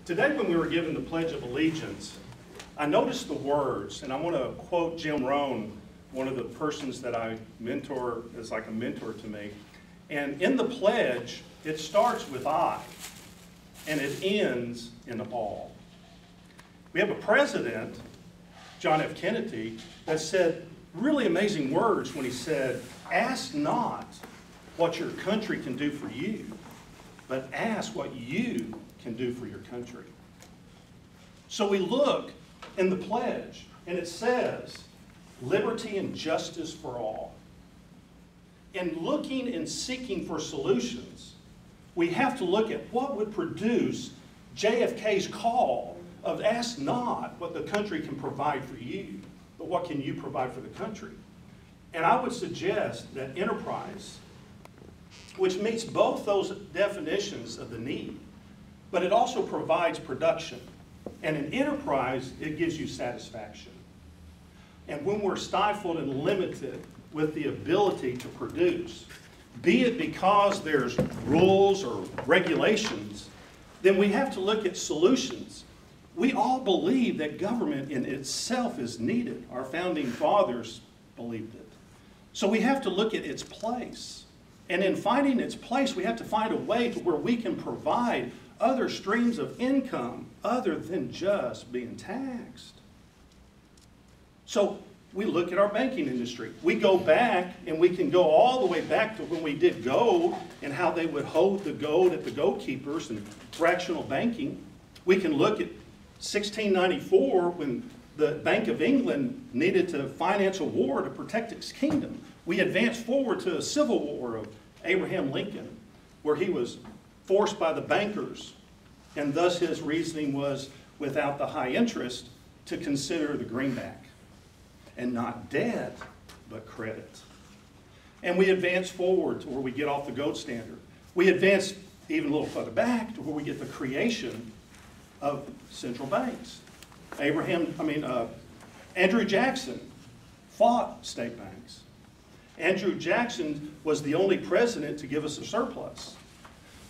Today when we were given the Pledge of Allegiance, I noticed the words, and I want to quote Jim Rohn, one of the persons that I mentor, is like a mentor to me. And in the pledge, it starts with I, and it ends in all. We have a president, John F. Kennedy, that said really amazing words when he said, ask not what your country can do for you, but ask what you can do for your country. So we look in the pledge, and it says, liberty and justice for all. In looking and seeking for solutions, we have to look at what would produce JFK's call of ask not what the country can provide for you, but what can you provide for the country. And I would suggest that enterprise, which meets both those definitions of the need, but it also provides production. And in enterprise, it gives you satisfaction. And when we're stifled and limited with the ability to produce, be it because there's rules or regulations, then we have to look at solutions. We all believe that government in itself is needed. Our founding fathers believed it. So we have to look at its place. And in finding its place, we have to find a way to where we can provide other streams of income other than just being taxed. So we look at our banking industry. We go back, and we can go all the way back to when we did gold and how they would hold the gold at the gold keepers and fractional banking. We can look at 1694 when the Bank of England needed to finance a war to protect its kingdom. We advance forward to a civil war of Abraham Lincoln, where he was forced by the bankers, and thus his reasoning was, without the high interest, to consider the greenback, and not debt, but credit. And we advance forward to where we get off the gold standard. We advance even a little further back to where we get the creation of central banks. Andrew Jackson fought state banks. Andrew Jackson was the only president to give us a surplus.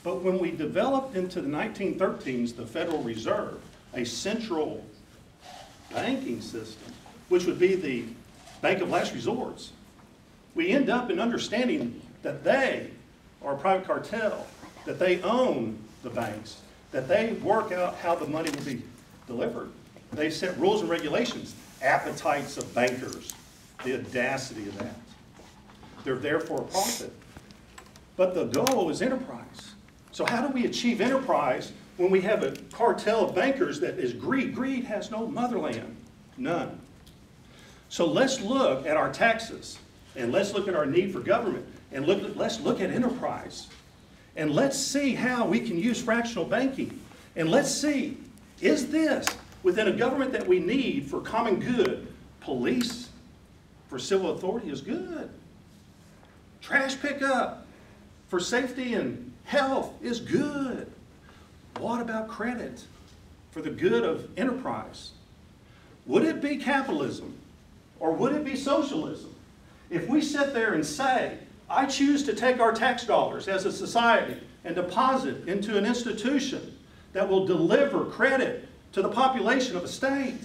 But when we developed into the 1913s the Federal Reserve, a central banking system, which would be the bank of last resorts, we end up in understanding that they are a private cartel, that they own the banks, that they work out how the money will be delivered. They set rules and regulations, appetites of bankers, the audacity of that. They're there for a profit. But the goal is enterprise. So how do we achieve enterprise when we have a cartel of bankers that is greed? Greed has no motherland, none. So let's look at our taxes, and let's look at our need for government, and let's look at enterprise. And let's see how we can use fractional banking. And let's see, is this within a government that we need for common good? Police for civil authority is good. Trash pickup for safety and health is good. What about credit for the good of enterprise? Would it be capitalism or would it be socialism if we sit there and say, I choose to take our tax dollars as a society and deposit into an institution that will deliver credit to the population of a state,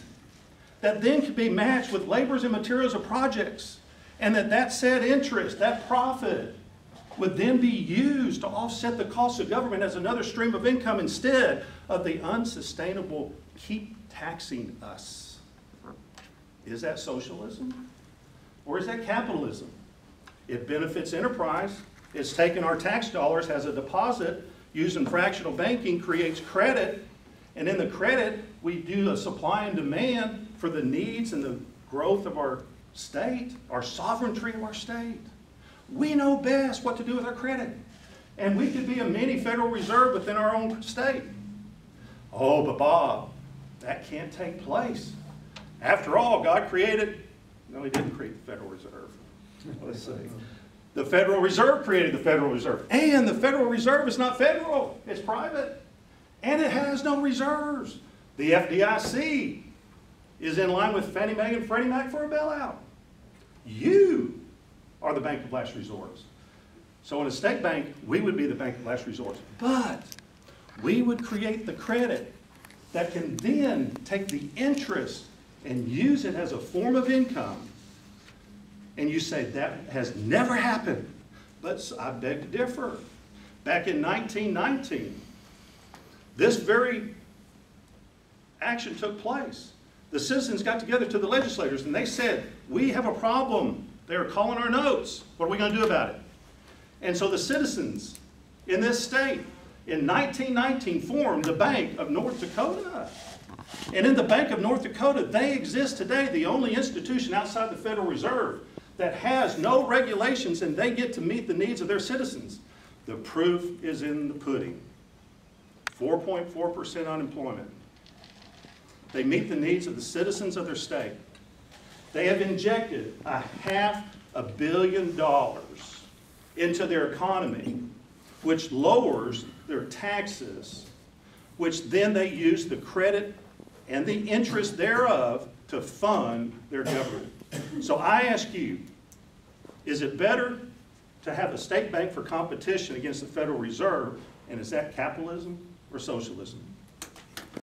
that then can be matched with labors and materials of projects, and that said interest, that profit, would then be used to offset the cost of government as another stream of income instead of the unsustainable keep taxing us. Is that socialism? Or is that capitalism? It benefits enterprise. It's taking our tax dollars as a deposit, using fractional banking, creates credit, and in the credit, we do a supply and demand for the needs and the growth of our state, our sovereignty of our state. We know best what to do with our credit. And we could be a mini Federal Reserve within our own state. Oh, but Bob, that can't take place. After all, God created, no, he didn't create the Federal Reserve. Let's see. The Federal Reserve created the Federal Reserve. And the Federal Reserve is not federal, it's private. And it has no reserves. The FDIC is in line with Fannie Mae and Freddie Mac for a bailout. You are the bank of last resorts. So in a state bank, we would be the bank of last resorts. But we would create the credit that can then take the interest and use it as a form of income, and you say that has never happened. But I beg to differ. Back in 1919, this very action took place. The citizens got together to the legislators and they said, we have a problem. They are calling our notes. What are we going to do about it? And so the citizens in this state in 1919 formed the Bank of North Dakota. And in the Bank of North Dakota, they exist today, the only institution outside the Federal Reserve that has no regulations, and they get to meet the needs of their citizens. The proof is in the pudding. 4.4% unemployment. They meet the needs of the citizens of their state. They have injected $500 million into their economy, which lowers their taxes, which then they use the credit and the interest thereof to fund their government. So I ask you, is it better to have a state bank for competition against the Federal Reserve, and is that capitalism or socialism?